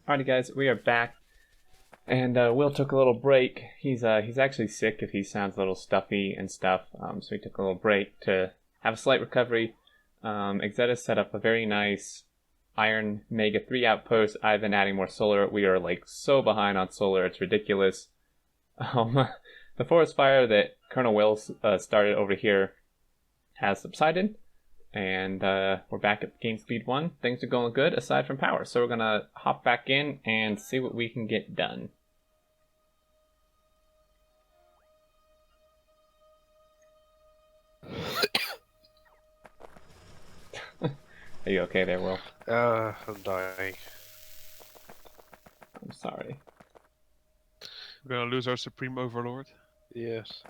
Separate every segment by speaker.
Speaker 1: Alrighty, guys, we are back, and Will took a little break. He's actually sick if he sounds a little stuffy and stuff. So he took a little break to have a slight recovery. Xeteth set up a very nice Iron Mega 3 outpost. I've been adding more solar. We are like so behind on solar, it's ridiculous. The forest fire that Colonelwill started over here has subsided. And we're back at game speed 1. Things are going good aside from power. So we're going to hop back in and see what we can get done. Are you okay there, Will?
Speaker 2: I'm dying.
Speaker 1: I'm sorry.
Speaker 3: We're gonna lose our Supreme Overlord.
Speaker 2: Yes.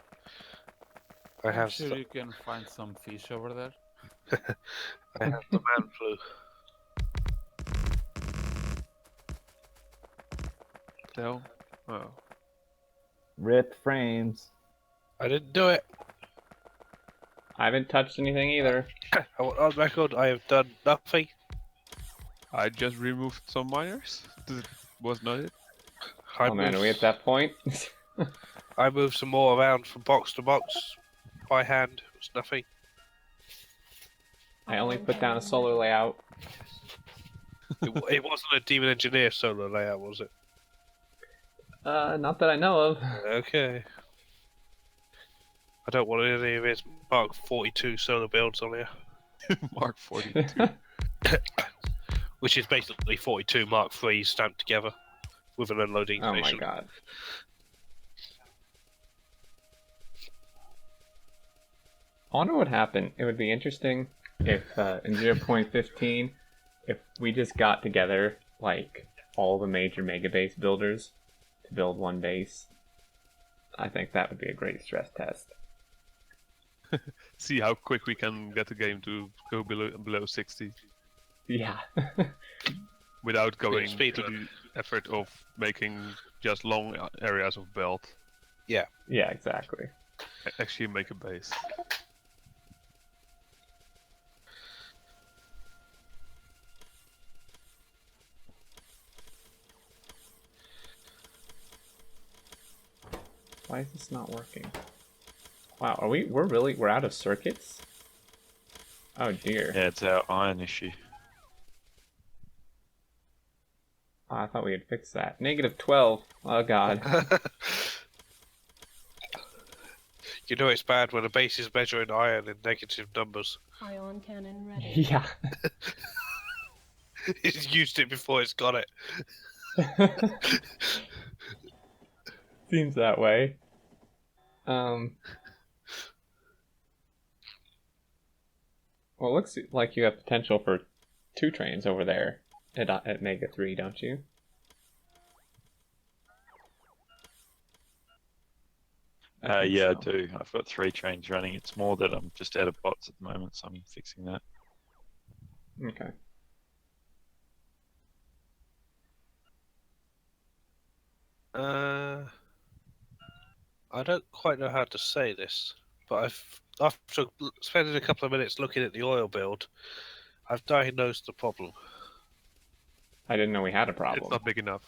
Speaker 4: I'm sure you can find some fish over there.
Speaker 2: I have the man flu.
Speaker 3: The hell? Oh.
Speaker 5: Rip frames.
Speaker 2: I didn't do it.
Speaker 1: I haven't touched anything either.
Speaker 2: On record, I have done nothing.
Speaker 3: I just removed some miners. That was not it.
Speaker 1: Oh man, are we at that point?
Speaker 2: I moved some more around from box to box by hand. It was nothing.
Speaker 1: I only put down a solar layout.
Speaker 2: It wasn't a Demon Engineer solo layout, was it?
Speaker 1: Not that I know of.
Speaker 2: Okay. I don't want any of his Mark 42 solo builds on here.
Speaker 3: Mark 42.
Speaker 2: Which is basically 42 Mark 3s stamped together with an unloading
Speaker 1: Oh
Speaker 2: station.
Speaker 1: my god. I wonder what happened. It would be interesting if in 0.15, if we just got together like all the major mega base builders to build one base. I think that would be a great stress test.
Speaker 3: See how quick we can get the game to go below 60
Speaker 1: Yeah.
Speaker 3: without going
Speaker 2: Speed
Speaker 3: to
Speaker 2: run.
Speaker 3: the effort of making just long areas of belt.
Speaker 1: Yeah, exactly.
Speaker 3: Actually make a base.
Speaker 1: Why is this not working? Wow, we're out of circuits? Oh dear.
Speaker 6: Yeah, it's our iron issue.
Speaker 1: Oh, I thought we had fixed that. -12. Oh god.
Speaker 2: You know it's bad when a base is measuring iron in negative numbers.
Speaker 7: Ion cannon ready.
Speaker 1: Yeah.
Speaker 2: It's used it before it's got it.
Speaker 1: Seems that way. Well, it looks like you have potential for 2 trains over there at Mega 3, don't you? I think
Speaker 6: Yeah,
Speaker 1: so.
Speaker 6: I do. I've got 3 trains running. It's more that I'm just out of bots at the moment, so I'm fixing that.
Speaker 1: Okay.
Speaker 2: I don't quite know how to say this, but after spending a couple of minutes looking at the oil build, I've diagnosed the problem.
Speaker 1: I didn't know we had a
Speaker 3: It's
Speaker 1: problem.
Speaker 3: not big enough.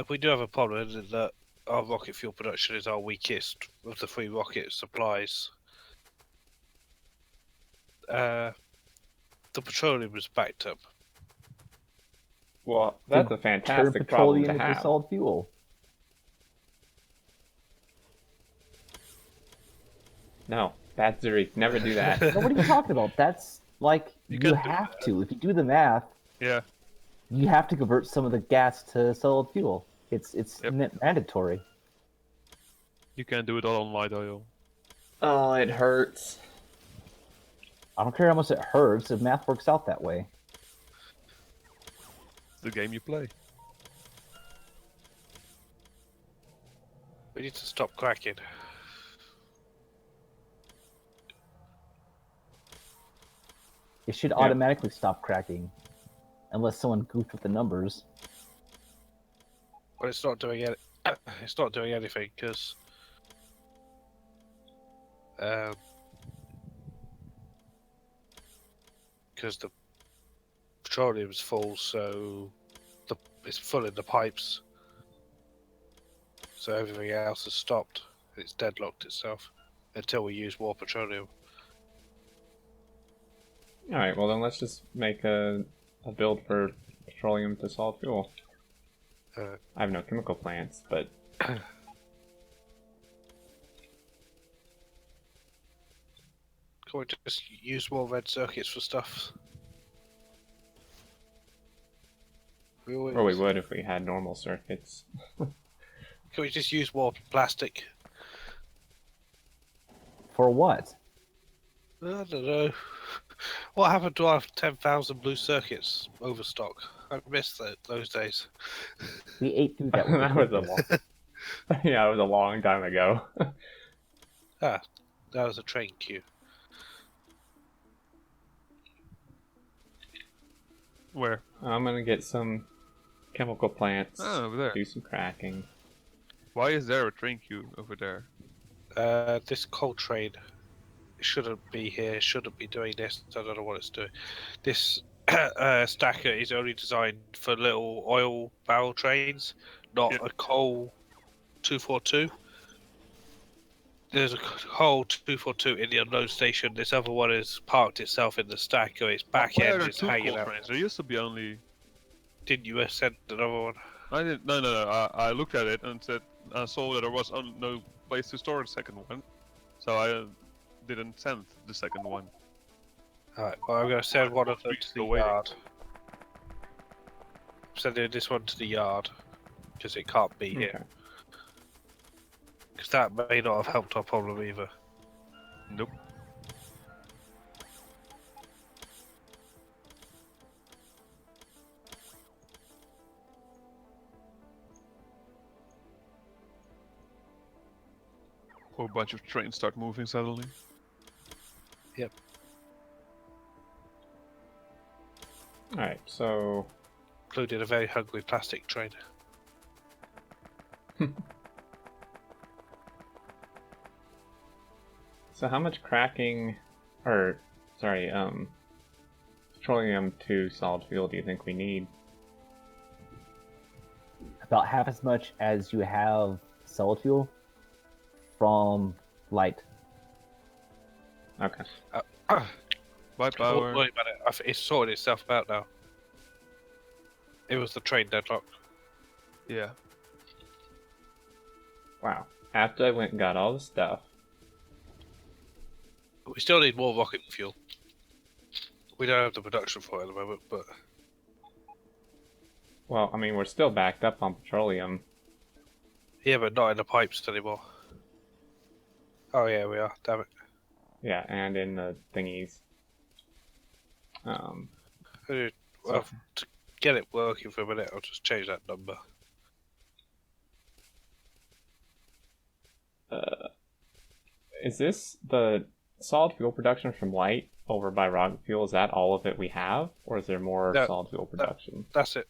Speaker 2: We do have a problem in that our rocket fuel production is our weakest of the 3 rocket supplies. The petroleum is backed up.
Speaker 1: Well, that's a
Speaker 5: Turn
Speaker 1: fantastic problem
Speaker 5: petroleum
Speaker 1: to
Speaker 5: into
Speaker 1: have.
Speaker 5: solid fuel.
Speaker 1: No, MadZuri, never do that.
Speaker 5: No, what are you talking about? That's like
Speaker 3: You
Speaker 5: you
Speaker 3: can do
Speaker 5: have to. If you do the math,
Speaker 3: Yeah.
Speaker 5: you have to convert some of the gas to solid fuel. It's
Speaker 3: Yep.
Speaker 5: mandatory.
Speaker 3: You can do it all on light oil.
Speaker 1: Oh, it hurts.
Speaker 5: I don't care how much it hurts if math works out that way.
Speaker 3: It's the game you play.
Speaker 2: We need to stop cracking.
Speaker 5: It should automatically stop cracking, unless someone goofed with the numbers.
Speaker 2: Well, it's not doing it. It's not doing anything because the petroleum's full, so it's full in the pipes. So everything else has stopped. It's deadlocked itself until we use more petroleum.
Speaker 1: Alright, well then let's just make a build for petroleum to solid fuel. I have no chemical plants, but...
Speaker 2: Can we just use more red circuits for stuff?
Speaker 1: Or we would if we had normal circuits.
Speaker 2: Can we just use more plastic?
Speaker 5: For what?
Speaker 2: I don't know. What happened to our 10,000 blue circuits overstock? I missed those days.
Speaker 5: We ate through that. With
Speaker 1: That was a long... yeah, it was a long time ago.
Speaker 2: That was a train queue.
Speaker 3: Where?
Speaker 1: I'm gonna get some chemical plants,
Speaker 3: Oh, over there.
Speaker 1: do some cracking.
Speaker 3: Why is there a train queue over there?
Speaker 2: This coal train shouldn't be here, shouldn't be doing this. I don't know what it's doing. This stacker is only designed for little oil barrel trains, not a coal 242. There's a coal 242 in the unload station. This other one is parked itself in the stacker. Its back
Speaker 3: Why are
Speaker 2: end
Speaker 3: there
Speaker 2: is
Speaker 3: two
Speaker 2: hanging
Speaker 3: coal
Speaker 2: out.
Speaker 3: trains? There used to be only...
Speaker 2: Didn't you send another one?
Speaker 3: I didn't. No. I looked at it and said I saw that there was no place to store the second one, so I didn't send the second one.
Speaker 2: Alright, well, I'm going to send one of them
Speaker 3: Weeks
Speaker 2: to the
Speaker 3: away.
Speaker 2: yard. I'm sending this one to the yard, because it can't be here.
Speaker 1: Okay.
Speaker 2: Because that may not have helped our problem either.
Speaker 3: Nope. Whole bunch of trains start moving suddenly.
Speaker 2: Yep.
Speaker 1: Alright, so...
Speaker 2: Including a very hungry plastic train.
Speaker 1: So how much cracking... or... sorry, petroleum to solid fuel do you think we need?
Speaker 5: About half as much as you have solid fuel from light.
Speaker 1: Okay.
Speaker 3: By
Speaker 2: Don't
Speaker 3: power.
Speaker 2: worry about it. It's sorted itself out now. It was the train deadlock.
Speaker 3: Yeah.
Speaker 1: Wow. After I went and got all the stuff...
Speaker 2: We still need more rocket fuel. We don't have the production for it at the moment, but...
Speaker 1: Well, I mean, we're still backed up on petroleum.
Speaker 2: Yeah, but not in the pipes anymore. Oh yeah, we are. Damn it.
Speaker 1: Yeah, and in the thingies.
Speaker 2: Well, to get it working for a minute, I'll just change that number.
Speaker 1: Is this the solid fuel production from light over by rocket fuel? Is that all of it we have? Or is there more
Speaker 2: No,
Speaker 1: solid fuel production?
Speaker 2: That's it.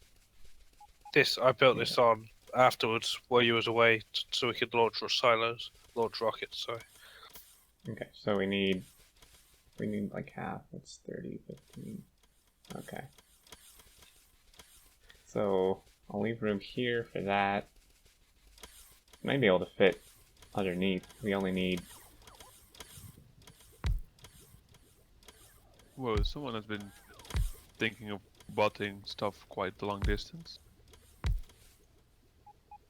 Speaker 2: I built this on afterwards, while you was away, so we could launch launch rockets, sorry.
Speaker 1: Okay, so we need like half. That's 30, 15. Okay. So I'll leave room here for that. Might be able to fit underneath. We only need...
Speaker 3: Whoa, someone has been thinking of botting stuff quite a long distance.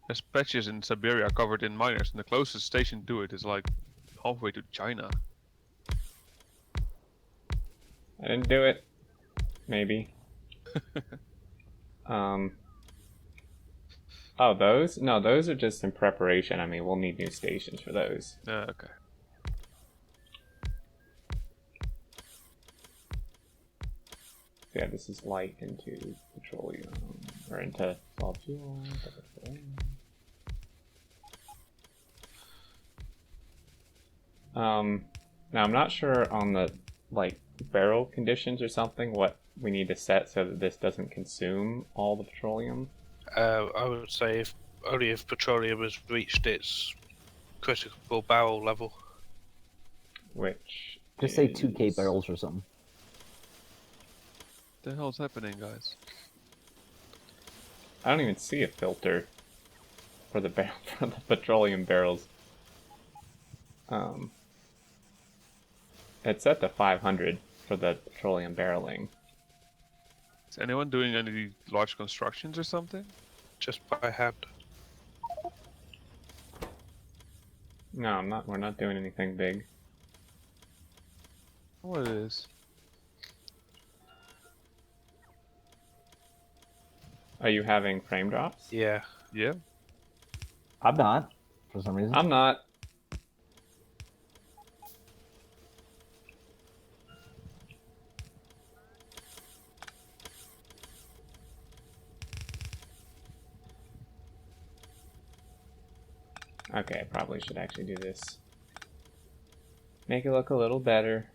Speaker 3: There's patches in Siberia covered in miners, and the closest station to it is like halfway to China.
Speaker 1: I didn't do it. Maybe. Oh, those? No, those are just in preparation. I mean, we'll need new stations for those.
Speaker 3: Okay.
Speaker 1: Yeah, this is light into petroleum, or into solid fuel. Now I'm not sure on the, like, barrel conditions or something, what we need to set so that this doesn't consume all the petroleum.
Speaker 2: I would say only if petroleum has reached its critical barrel level.
Speaker 1: Which
Speaker 5: Just say
Speaker 1: is...
Speaker 5: 2K barrels or something.
Speaker 3: the hell's happening, guys?
Speaker 1: I don't even see a filter for the for the petroleum barrels. It's set to 500 for the petroleum barreling.
Speaker 3: Is anyone doing any large constructions or something?
Speaker 2: Just by hand.
Speaker 1: No, I'm not. We're not doing anything big.
Speaker 3: What it is?
Speaker 1: Are you having frame drops?
Speaker 2: Yeah.
Speaker 3: Yeah.
Speaker 5: I'm not, for some reason.
Speaker 1: I'm not. Okay, I probably should actually do this. Make it look a little better.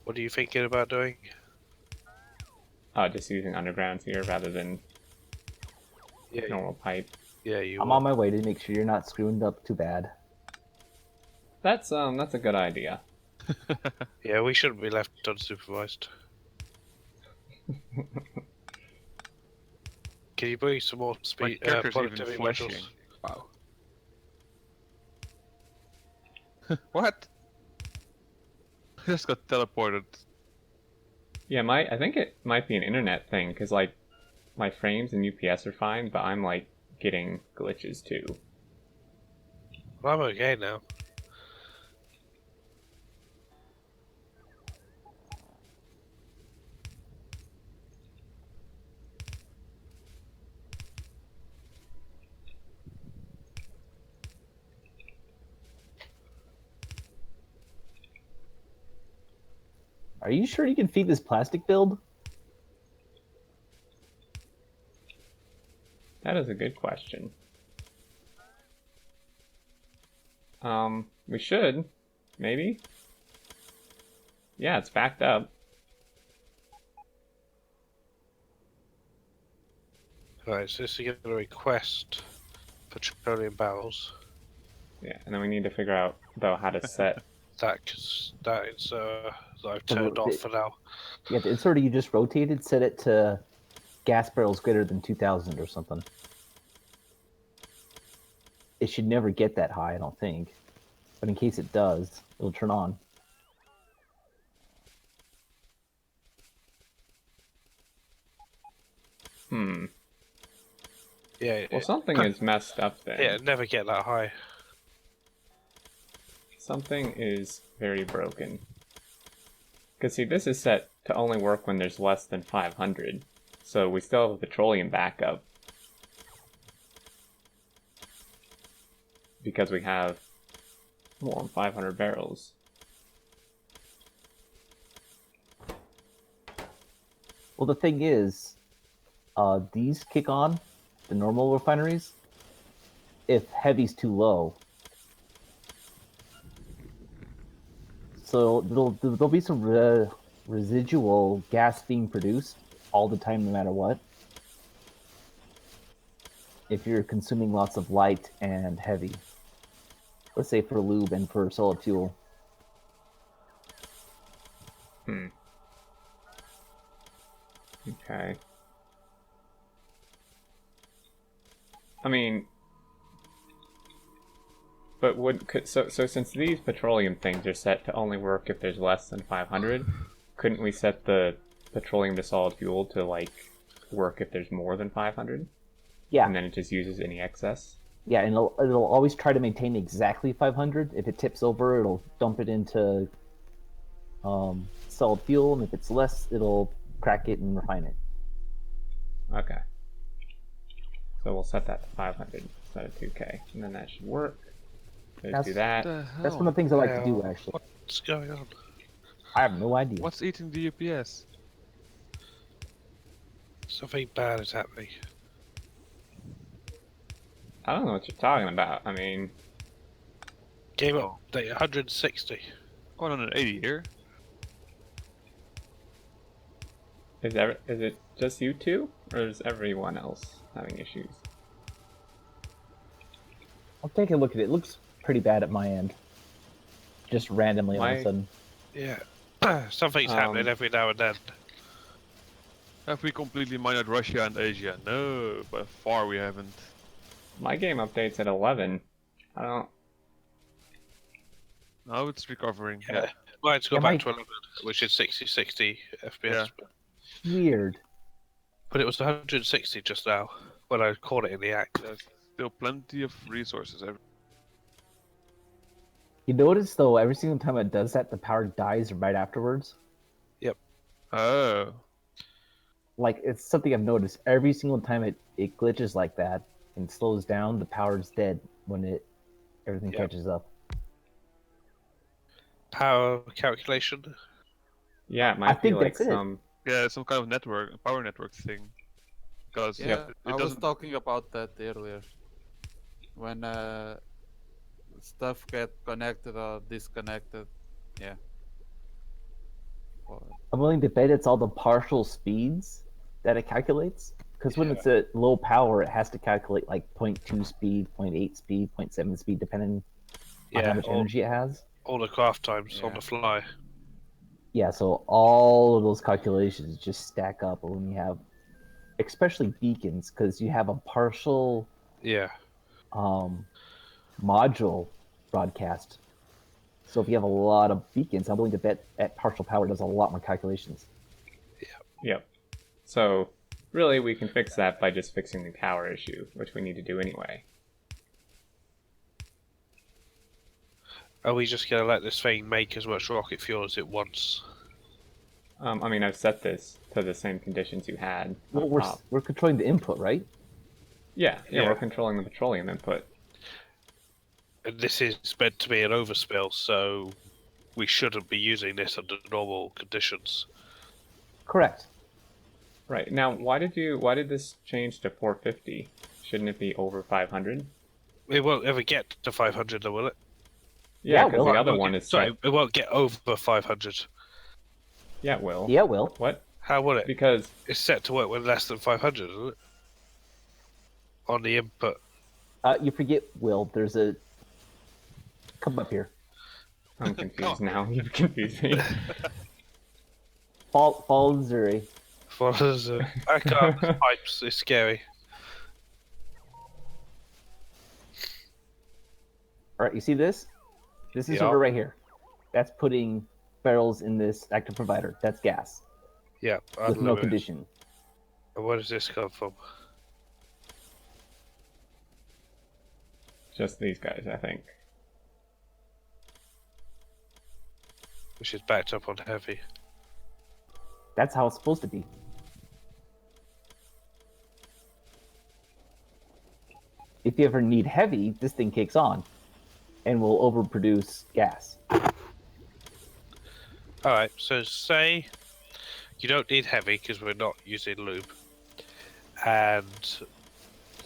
Speaker 2: What are you thinking about doing?
Speaker 1: Oh, just using undergrounds here rather than
Speaker 2: Yeah.
Speaker 1: normal pipe.
Speaker 2: Yeah, you.
Speaker 5: I'm on my way to make sure you're not screwing up too bad.
Speaker 1: That's a good idea.
Speaker 2: Yeah, we shouldn't be left unsupervised. Can you bring some more
Speaker 3: My
Speaker 2: speed?
Speaker 3: character's even
Speaker 2: productivity
Speaker 3: flashing.
Speaker 2: modules?
Speaker 3: Wow. What? I just got teleported.
Speaker 1: Yeah, I think it might be an internet thing because like my frames and UPS are fine, but I'm like getting glitches too.
Speaker 2: Well, I'm okay now.
Speaker 5: Are you sure you can feed this plastic build?
Speaker 1: That is a good question. We should, maybe. Yeah, it's backed up.
Speaker 2: Right, so this is going to request petroleum barrels.
Speaker 1: Yeah, and then we need to figure out though how to set.
Speaker 2: That is that I've turned off for now.
Speaker 5: Yeah, the inserter you just rotated, set it to gas barrels greater than 2,000 or something. It should never get that high, I don't think. But in case it does, it'll turn on.
Speaker 1: Hmm.
Speaker 2: Yeah.
Speaker 1: Well, something is messed up then.
Speaker 2: Yeah, never get that high.
Speaker 1: Something is very broken. Because see, this is set to only work when there's less than 500. So we still have a petroleum backup. Because we have more than 500 barrels.
Speaker 5: Well, the thing is, these kick on, the normal refineries, if heavy's too low. So there'll be some residual gas being produced all the time, no matter what. If you're consuming lots of light and heavy, let's say for lube and for solid fuel.
Speaker 1: Okay. I mean, but so since these petroleum things are set to only work if there's less than 500, couldn't we set the petroleum to solid fuel to like work if there's more than 500?
Speaker 5: Yeah.
Speaker 1: And then it just uses any excess?
Speaker 5: Yeah, and it'll always try to maintain exactly 500. If it tips over, it'll dump it into solid fuel, and if it's less, it'll crack it and refine it.
Speaker 1: Okay. So we'll set that to 500 instead of 2K, and then that should work. Let's do that.
Speaker 5: That's one of the things I like to do, actually.
Speaker 2: What's going on?
Speaker 5: I have no idea.
Speaker 3: What's eating the UPS?
Speaker 2: Something bad is happening.
Speaker 1: I don't know what you're talking about. I mean,
Speaker 2: Game update 160.
Speaker 3: 180 here.
Speaker 1: is it just you two, or is everyone else having issues?
Speaker 5: I'll take a look at it. It looks pretty bad at my end. Just randomly all of a sudden.
Speaker 2: Yeah. Something's happening every now and then.
Speaker 3: Have we completely mined Russia and Asia? No, by far we haven't.
Speaker 1: My game updates at 11. I don't.
Speaker 3: Now it's recovering.
Speaker 2: Yeah. Mine's go
Speaker 5: Yeah,
Speaker 2: back
Speaker 5: my-
Speaker 2: to 11, which is 60 FPS.
Speaker 3: Yeah.
Speaker 5: Weird.
Speaker 2: But it was 160 just now when I caught it in the act.
Speaker 3: There's still plenty of resources.
Speaker 5: You notice though, every single time it does that, the power dies right afterwards.
Speaker 3: Oh.
Speaker 5: Like it's something I've noticed. Every single time it glitches like that and slows down, the power's dead when everything
Speaker 2: Yep.
Speaker 5: catches up.
Speaker 2: Power calculation.
Speaker 1: Yeah, it might be
Speaker 5: think
Speaker 1: like
Speaker 5: that's it.
Speaker 1: some.
Speaker 3: Yeah, some kind of power network thing. Because
Speaker 4: Yeah,
Speaker 3: it
Speaker 4: I was
Speaker 3: doesn't.
Speaker 4: talking about that earlier. When stuff get connected or disconnected. Yeah. Well,
Speaker 5: I'm willing to bet it's all the partial speeds that it calculates. Because when
Speaker 2: Yeah.
Speaker 5: it's at low power, it has to calculate like 0.2 speed, 0.8 speed, 0.7 speed, depending on how
Speaker 2: Yeah,
Speaker 5: much energy it has.
Speaker 2: all the craft times on
Speaker 4: Yeah.
Speaker 2: the fly.
Speaker 5: Yeah, so all of those calculations just stack up when you have, especially beacons, because you have a partial
Speaker 2: Yeah.
Speaker 5: module broadcast. So if you have a lot of beacons, I'm willing to bet at partial power does a lot more calculations.
Speaker 1: Yep. So really, we can fix that by just fixing the power issue, which we need to do anyway.
Speaker 2: Are we just gonna let this thing make as much rocket fuel as it wants?
Speaker 1: I mean, I've set this to the same conditions you had.
Speaker 5: Well,
Speaker 1: up top.
Speaker 5: we're controlling the input, right?
Speaker 1: Yeah,
Speaker 2: Yeah.
Speaker 1: we're controlling the petroleum input.
Speaker 2: And this is meant to be an overspill, so we shouldn't be using this under normal conditions.
Speaker 5: Correct.
Speaker 1: Right now, why did this change to 450? Shouldn't it be over 500?
Speaker 2: It won't ever get to 500, though, will it?
Speaker 5: Yeah,
Speaker 1: Yeah, because
Speaker 5: well,
Speaker 1: the other
Speaker 2: Won't
Speaker 1: one
Speaker 2: get-
Speaker 1: is
Speaker 2: sorry,
Speaker 1: set.
Speaker 2: it won't get over 500.
Speaker 1: Yeah, it will.
Speaker 5: Yeah, it will.
Speaker 1: What?
Speaker 2: How will it?
Speaker 1: Because
Speaker 2: It's set to work with less than 500, isn't it? On the input.
Speaker 5: You forget, Will. There's a. Come up here.
Speaker 1: I'm confused now. You've confused me.
Speaker 5: Follow Zuri.
Speaker 2: Follows I can't. The pipes. It's scary.
Speaker 5: All right, you see this? This is
Speaker 2: Yeah.
Speaker 5: over right here. That's putting barrels in this active provider. That's gas
Speaker 2: Yeah.
Speaker 5: with no
Speaker 2: unlimited.
Speaker 5: condition.
Speaker 2: And where does this come from?
Speaker 1: Just these guys, I think.
Speaker 2: Which is backed up on heavy.
Speaker 5: That's how it's supposed to be. If you ever need heavy, this thing kicks on and will overproduce gas.
Speaker 2: Alright, so say you don't need heavy because we're not using lube. And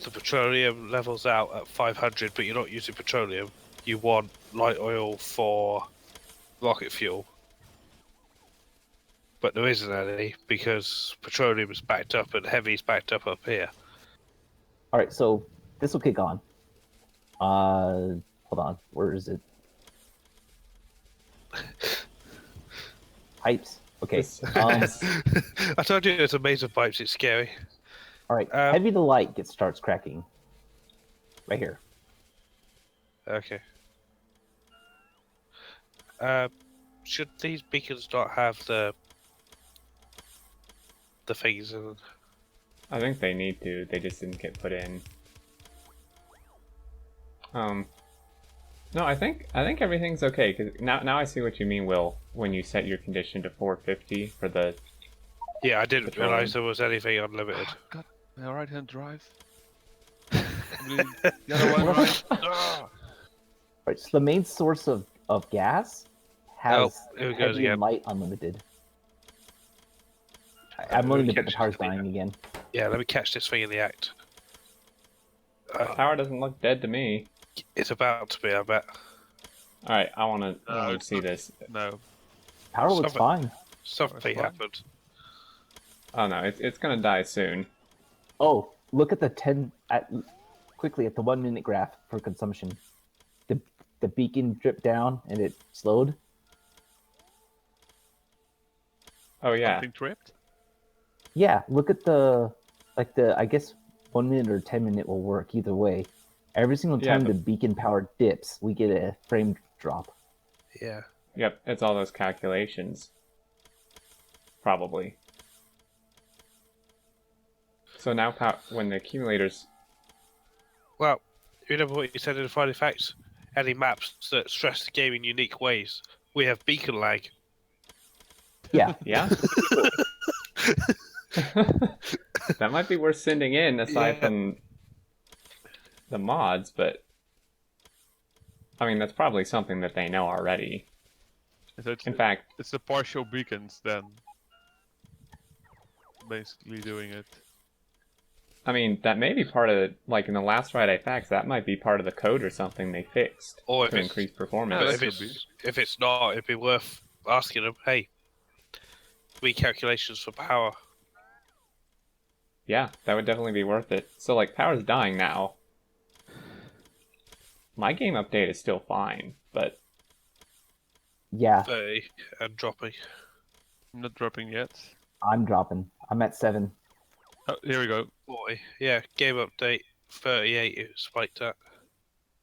Speaker 2: the petroleum levels out at 500, but you're not using petroleum. You want light oil for rocket fuel. But there isn't any because petroleum is backed up and heavy is backed up here.
Speaker 5: All right, so this will kick on. Hold on. Where is it? Pipes. Okay.
Speaker 2: I told you it's a maze of pipes, it's scary.
Speaker 5: All right. Heavy to light starts cracking. Right here.
Speaker 2: Okay. Should these beacons not have the things in?
Speaker 1: I think they need to. They just didn't get put in. No, I think everything's okay. Cause now I see what you mean, Will. When you set your condition to 450 for the.
Speaker 2: Yeah, I didn't
Speaker 1: Petroleum.
Speaker 2: realize there was anything unlimited.
Speaker 3: God, my right hand drive. I mean, the other one, right? Ah!
Speaker 5: Right. So the main source of gas has
Speaker 2: here it goes
Speaker 5: heavy
Speaker 2: again.
Speaker 5: and light unlimited. I'm willing to bet the
Speaker 2: Catch
Speaker 5: power's
Speaker 2: this thing.
Speaker 5: dying again.
Speaker 2: Yeah, let me catch this thing in the act.
Speaker 1: Power doesn't look dead to me.
Speaker 2: It's about to be, I bet.
Speaker 1: All right, I want to
Speaker 3: it's
Speaker 1: see
Speaker 3: not-
Speaker 1: this.
Speaker 3: No.
Speaker 5: Power looks
Speaker 2: Stop
Speaker 5: fine.
Speaker 2: Something
Speaker 3: fine.
Speaker 2: happened.
Speaker 1: Oh no, it's gonna die soon.
Speaker 5: Oh, look at the quickly at the 1 minute graph for consumption. The beacon dripped down and it slowed.
Speaker 1: Oh yeah,
Speaker 3: Something tripped?
Speaker 5: Yeah, look at the I guess 1 minute or 10 minute will work either way. Every single
Speaker 1: Yeah,
Speaker 5: time
Speaker 1: but-
Speaker 5: the beacon power dips, we get a frame drop.
Speaker 2: Yeah.
Speaker 1: Yep, it's all those calculations. Probably. So now, when the accumulators...
Speaker 2: Well, you remember what you said in the Friday Facts? Any maps that stress the game in unique ways, we have beacon lag.
Speaker 5: Yeah,
Speaker 1: Yeah? That might be worth sending in, aside
Speaker 2: Yeah.
Speaker 1: from the mods, but... I mean, that's probably something that they know already.
Speaker 3: So it's,
Speaker 1: In fact,
Speaker 3: it's the partial beacons then. Basically doing it.
Speaker 1: I mean, that may be part of, like, in the last Friday Facts, that might be part of the code or something they fixed
Speaker 2: Or if
Speaker 1: to
Speaker 2: it's-
Speaker 1: increase
Speaker 2: But
Speaker 1: performance.
Speaker 3: that
Speaker 2: if
Speaker 3: could
Speaker 2: it's not, it'd be worth asking them, hey, recalculations for power.
Speaker 1: Yeah, that would definitely be worth it. So, like, power's dying now. My game update is still fine, but
Speaker 5: yeah,
Speaker 2: 30 and dropping.
Speaker 3: I'm not dropping yet.
Speaker 5: I'm dropping. I'm at 7.
Speaker 3: Oh, here we go.
Speaker 2: 40. Yeah, game update 38 it spiked at.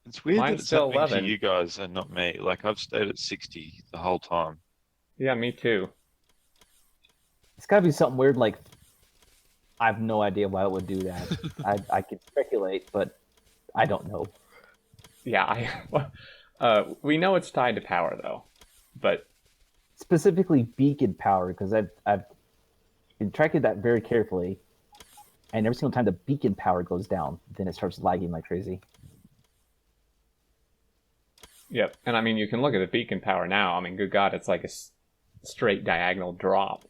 Speaker 6: It's weird
Speaker 1: Mine's
Speaker 6: that it's
Speaker 1: still
Speaker 6: happening
Speaker 1: 11.
Speaker 6: to you guys and not me. Like, I've stayed at 60 the whole time.
Speaker 1: yeah, me too.
Speaker 5: It's got to be something weird. Like, I have no idea why it would do that. I could speculate, but I don't know.
Speaker 1: Yeah, we know it's tied to power, though. But,
Speaker 5: Specifically beacon power, because I've been tracking that very carefully, and every single time the beacon power goes down, then it starts lagging like crazy.
Speaker 1: yep. And I mean, you can look at the beacon power now. I mean, good God, it's like a straight diagonal drop.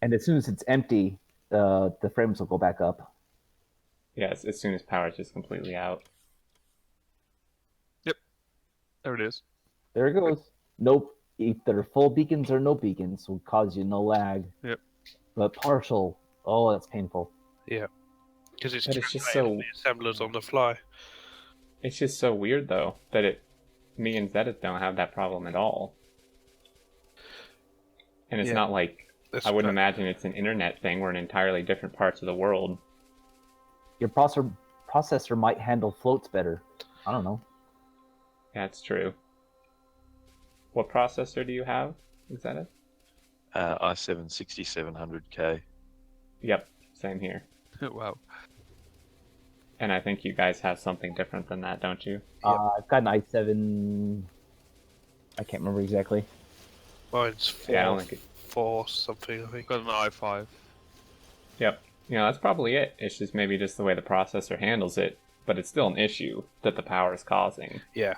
Speaker 5: And as soon as it's empty, the frames will go back up.
Speaker 1: Yeah, as soon as power is just completely out.
Speaker 3: There it is.
Speaker 5: There it goes. Nope. Either full beacons or no beacons will cause you no lag.
Speaker 3: Yep.
Speaker 5: But partial, oh, that's painful.
Speaker 2: Because it's
Speaker 1: But it's just
Speaker 2: calculating
Speaker 1: so-
Speaker 2: the assemblers on the fly.
Speaker 1: It's just so weird, though, that me and Xeteth don't have that problem at all. And it's
Speaker 2: Yeah.
Speaker 1: not like,
Speaker 2: That's
Speaker 1: I wouldn't
Speaker 2: bad.
Speaker 1: imagine it's an internet thing. We're in entirely different parts of the world.
Speaker 5: Your processor might handle floats better. I don't know.
Speaker 1: That's true. What processor do you have, Xeteth?
Speaker 6: i7 6700K.
Speaker 1: Yep, same here.
Speaker 3: Wow.
Speaker 1: And I think you guys have something different than that, don't you?
Speaker 5: I've got an i7. I can't remember exactly.
Speaker 2: Mine's 4,
Speaker 1: Yeah, I don't think it...
Speaker 2: 4 something, I think.
Speaker 3: Got an i5.
Speaker 1: Yep. You know, that's probably it. It's just maybe just the way the processor handles it, but it's still an issue that the power is causing.
Speaker 2: Yeah.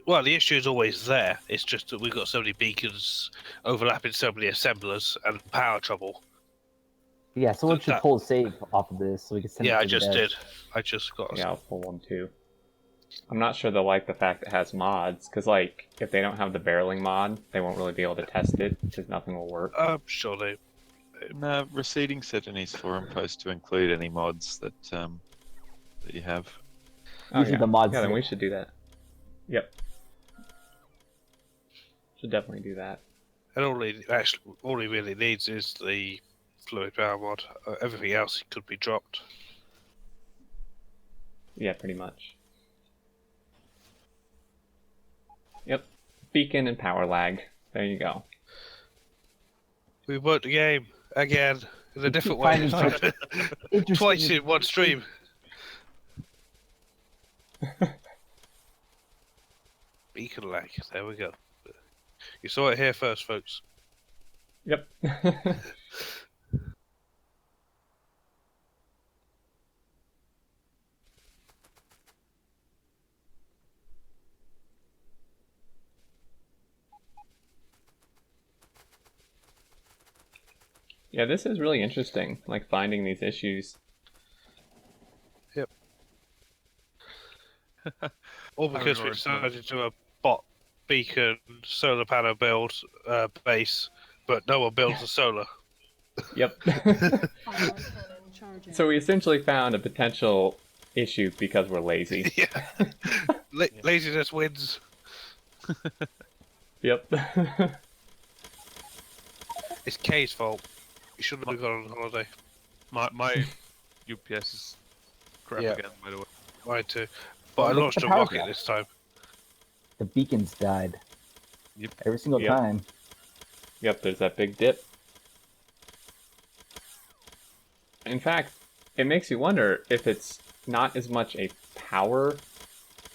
Speaker 2: Well, the issue is always there. It's just that we've got so many beacons overlapping so many assemblers and power trouble.
Speaker 5: Yeah, someone should
Speaker 2: That-
Speaker 5: pull a save off of this so we can send
Speaker 2: Yeah,
Speaker 5: it
Speaker 2: I
Speaker 5: to the
Speaker 2: just
Speaker 5: dev.
Speaker 2: did. I just got.
Speaker 1: Yeah, I'll pull one too. I'm not sure they'll like the fact it has mods, because, like, if they don't have the barreling mod, they won't really be able to test it, because nothing will work.
Speaker 2: I'm sure they.
Speaker 6: No, receding set in his forum post to include any mods that that you have.
Speaker 5: Usually the mods
Speaker 1: Yeah, then
Speaker 5: that-
Speaker 1: we should do that. Yep. Should definitely do that.
Speaker 2: And all he really needs is the fluid power mod. Everything else could be dropped.
Speaker 1: Yeah, pretty much. Yep. Beacon and power lag. There you go.
Speaker 2: We worked the game again in a different
Speaker 5: finding
Speaker 2: way.
Speaker 5: such interesting-
Speaker 2: Twice in one stream. Beacon lag. There we go. You saw it here first, folks.
Speaker 1: Yep. Yeah, this is really interesting, like finding these issues.
Speaker 2: All because we decided to do a bot beacon solar panel build base, but no one builds a solar.
Speaker 1: Yep. So we essentially found a potential issue because we're lazy.
Speaker 2: Yeah. Laziness wins.
Speaker 1: Yep.
Speaker 2: It's Kay's fault. He shouldn't have gone on holiday.
Speaker 3: My UPS is crap
Speaker 2: Yeah.
Speaker 3: again, by the way.
Speaker 2: Mine too. But
Speaker 5: Well,
Speaker 2: I
Speaker 5: look at
Speaker 2: launched
Speaker 5: the
Speaker 2: a
Speaker 5: power
Speaker 2: rocket
Speaker 5: drop.
Speaker 2: this time.
Speaker 5: The beacons died.
Speaker 3: Yep.
Speaker 5: Every single
Speaker 1: Yep.
Speaker 5: time.
Speaker 1: Yep, there's that big dip. In fact, it makes you wonder if it's not as much a power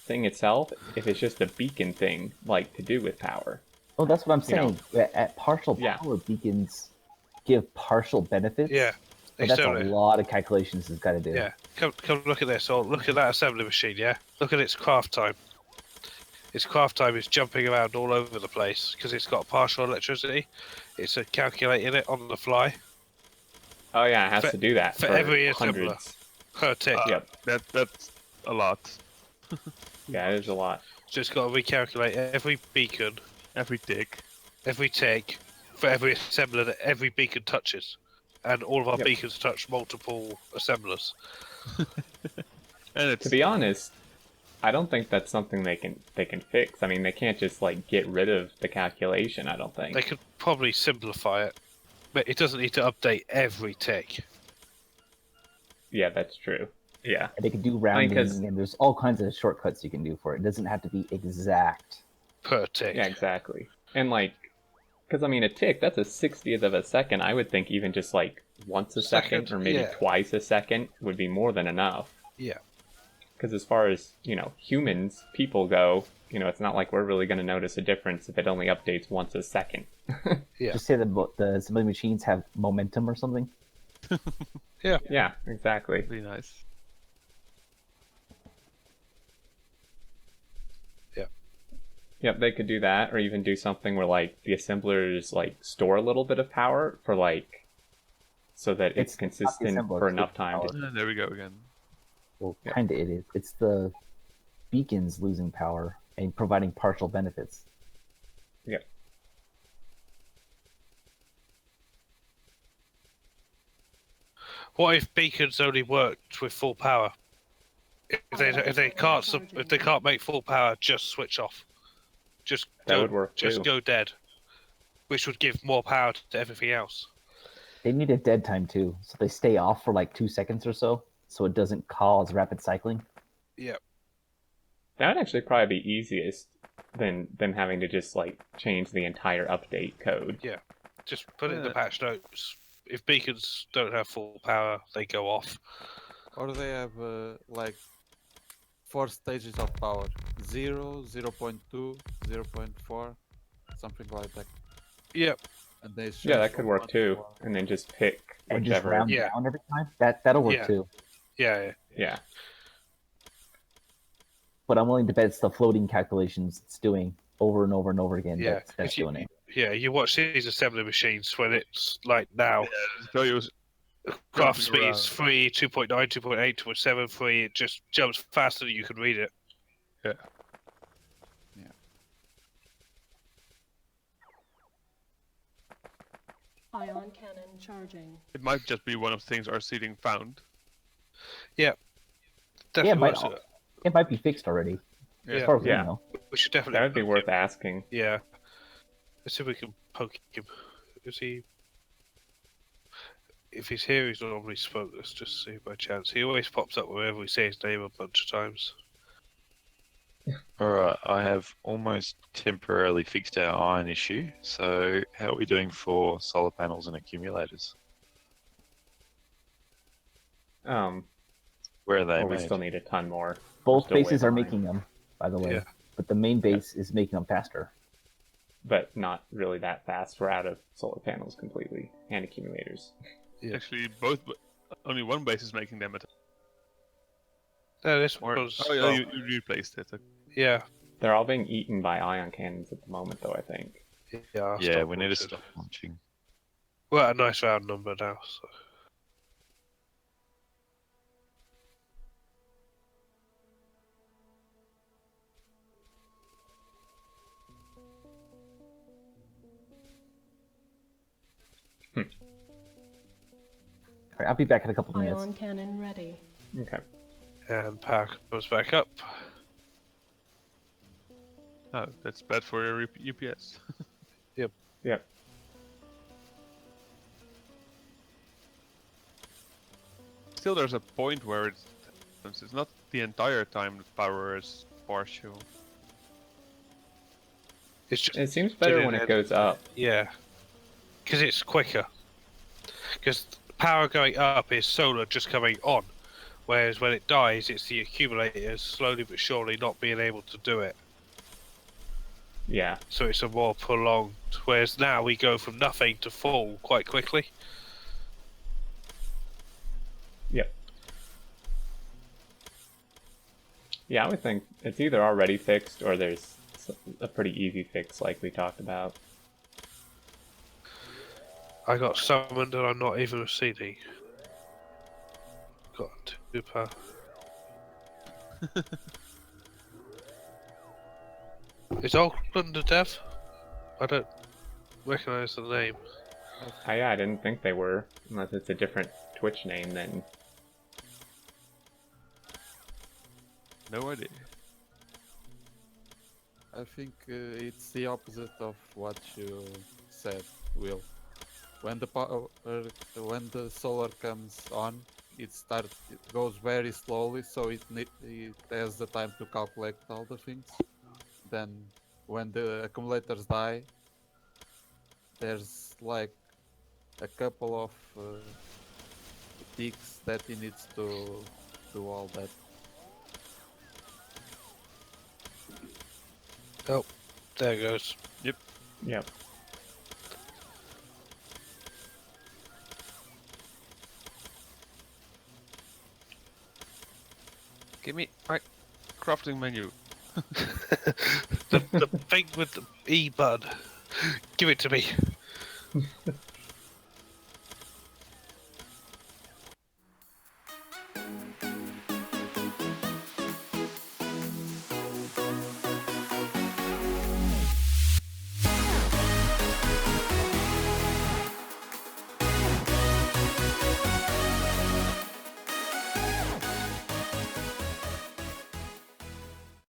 Speaker 1: thing itself, if it's just a beacon thing, like to do with power.
Speaker 5: Oh, that's what I'm
Speaker 1: You know.
Speaker 5: saying. At partial
Speaker 1: Yeah.
Speaker 5: power, beacons give partial benefits.
Speaker 2: Yeah.
Speaker 5: But that's a
Speaker 2: Externally.
Speaker 5: lot of calculations it's got to do.
Speaker 2: Yeah. Come look at this. Or look at that assembly machine, yeah? Look at its craft time. Its craft time is jumping around all over the place because it's got partial electricity. It's calculating it on the fly
Speaker 1: Oh yeah, it has
Speaker 2: For-
Speaker 1: to do that
Speaker 2: for
Speaker 1: for
Speaker 2: every assembler.
Speaker 1: hundreds.
Speaker 2: per tick.
Speaker 1: Yep.
Speaker 3: That's a lot.
Speaker 1: Yeah, it is a lot.
Speaker 2: So it's got to recalculate every beacon,
Speaker 3: Every tick.
Speaker 2: every tick, for every assembler that every beacon touches. And all of our
Speaker 1: Yep.
Speaker 2: beacons touch multiple assemblers.
Speaker 3: And it's
Speaker 1: To be honest, I don't think that's something they can fix. I mean, they can't just like get rid of the calculation. I don't think.
Speaker 2: They could probably simplify it, but it doesn't need to update every tick.
Speaker 1: Yeah, that's true. Yeah.
Speaker 5: And they can do rounding,
Speaker 1: 'cause-
Speaker 5: and there's all kinds of shortcuts you can do for it. It doesn't have to be exact.
Speaker 2: Per tick.
Speaker 1: Yeah, exactly. And like, because I mean, a tick, that's a 60th of a second. I would think even just like once a second, or maybe
Speaker 2: yeah.
Speaker 1: twice a second would be more than enough.
Speaker 2: Yeah.
Speaker 1: Because as far as, humans, people go, it's not like we're really going to notice a difference if it only updates once a second.
Speaker 2: Yeah.
Speaker 5: Just say that the assembly machines have momentum or something.
Speaker 1: Yeah, exactly.
Speaker 3: pretty nice.
Speaker 1: Yep, they could do that, or even do something where like the assemblers like store a little bit of power for like, so that it's
Speaker 5: It's not the
Speaker 1: consistent
Speaker 5: assembler,
Speaker 1: for
Speaker 5: it's
Speaker 1: enough
Speaker 5: the
Speaker 1: time to.
Speaker 5: power.
Speaker 3: There we go again.
Speaker 5: Well,
Speaker 1: Yeah.
Speaker 5: kind of it is. It's the beacons losing power and providing partial benefits.
Speaker 1: Yep.
Speaker 2: What if beacons only worked with full power? If they can't make full power, just switch off. Just
Speaker 1: That
Speaker 2: go,
Speaker 1: would work
Speaker 2: just
Speaker 1: too.
Speaker 2: go dead, which would give more power to everything else.
Speaker 5: They need a dead time too, so they stay off for like 2 seconds or so it doesn't cause rapid cycling.
Speaker 2: Yeah.
Speaker 1: That would actually probably be easiest than them having to just like change the entire update code.
Speaker 2: Just put it in the
Speaker 3: Yeah.
Speaker 2: patch notes. If beacons don't have full power, they go off.
Speaker 4: Or they have like 4 stages of power: 0, 0.2, 0.4, something like that.
Speaker 2: Yep.
Speaker 4: And they
Speaker 1: Yeah,
Speaker 4: change
Speaker 1: that could
Speaker 4: from
Speaker 1: work
Speaker 4: 1 to
Speaker 1: too.
Speaker 4: 4.
Speaker 1: And then just pick
Speaker 5: And just
Speaker 1: whichever.
Speaker 5: round
Speaker 2: Yeah.
Speaker 5: down every time. That'll work
Speaker 2: Yeah.
Speaker 5: too.
Speaker 2: Yeah.
Speaker 1: Yeah.
Speaker 5: But I'm willing to bet it's the floating calculations it's doing over and over and over again.
Speaker 2: Yeah.
Speaker 5: That's
Speaker 2: If you-
Speaker 5: doing it.
Speaker 2: Yeah. You watch these assembly machines when it's like now.
Speaker 3: Tell you,
Speaker 2: Craft
Speaker 3: jumping
Speaker 2: speed
Speaker 3: around.
Speaker 2: is 3, 2.9, 2.8, 2.7, 3. It just jumps faster than you can read it.
Speaker 7: Ion cannon charging.
Speaker 3: It might just be one of the things our seating found.
Speaker 2: Definitely
Speaker 5: might
Speaker 2: works.
Speaker 5: It might be fixed already. As
Speaker 2: Yeah.
Speaker 5: far as we
Speaker 1: Yeah.
Speaker 5: know.
Speaker 2: We should definitely.
Speaker 1: That would be
Speaker 2: poke
Speaker 1: worth
Speaker 2: him.
Speaker 1: asking.
Speaker 2: Yeah. Let's see if we can poke him. Is he? If he's here, he's normally spoke. Let's just see by chance. He always pops up wherever we say his name a bunch of times.
Speaker 6: Alright, I have almost temporarily fixed our iron issue. So, how are we doing for solar panels and accumulators? Where are they
Speaker 1: Or we
Speaker 6: made?
Speaker 1: still need a ton more.
Speaker 5: Both
Speaker 1: Still way
Speaker 5: bases are
Speaker 1: behind.
Speaker 5: making them, by the way.
Speaker 2: Yeah.
Speaker 5: But the main base is making them faster.
Speaker 1: But not really that fast. We're out of solar panels completely and accumulators.
Speaker 2: Yeah.
Speaker 3: Actually, only one base is making them at.
Speaker 2: No, this
Speaker 3: Or,
Speaker 2: was.
Speaker 3: oh yeah, you replaced it.
Speaker 2: Yeah.
Speaker 1: They're all being eaten by ion cannons at the moment, though, I think.
Speaker 2: Yeah. I'll
Speaker 6: Yeah,
Speaker 2: stop
Speaker 6: we need to
Speaker 2: watching.
Speaker 6: stop launching.
Speaker 2: We're at a nice round number now. So.
Speaker 5: All right, I'll be back in a couple minutes.
Speaker 7: Ion cannon ready.
Speaker 1: Okay.
Speaker 2: And power goes back up.
Speaker 3: Oh, that's bad for your UPS.
Speaker 1: Yep.
Speaker 3: still there's a point where it's not the entire time that power is partial.
Speaker 2: It's just
Speaker 1: It seems better when it goes up.
Speaker 2: Yeah, because it's quicker. Because power going up is solar just coming on, whereas when it dies, it's the accumulators slowly but surely not being able to do it.
Speaker 1: Yeah.
Speaker 2: So it's a more prolonged. Whereas now we go from nothing to full quite quickly.
Speaker 1: Yep. Yeah, I would think it's either already fixed or there's a pretty easy fix like we talked about.
Speaker 2: I got summoned and I'm not even a CD. Got 2 power. Is Auckland a dev? I don't recognise the name.
Speaker 1: Yeah, I didn't think they were, unless it's a different Twitch name then.
Speaker 3: No idea.
Speaker 4: I think it's the opposite of what you said, Will. When the power, when the solar comes on, it goes very slowly, so it has the time to calculate all the things. Then, when the accumulators die, there's like a couple of ticks that he needs to do all that.
Speaker 2: Oh, there it goes.
Speaker 1: Yep.
Speaker 3: Give me my crafting menu.
Speaker 2: the thing with the E bud. Give it to me.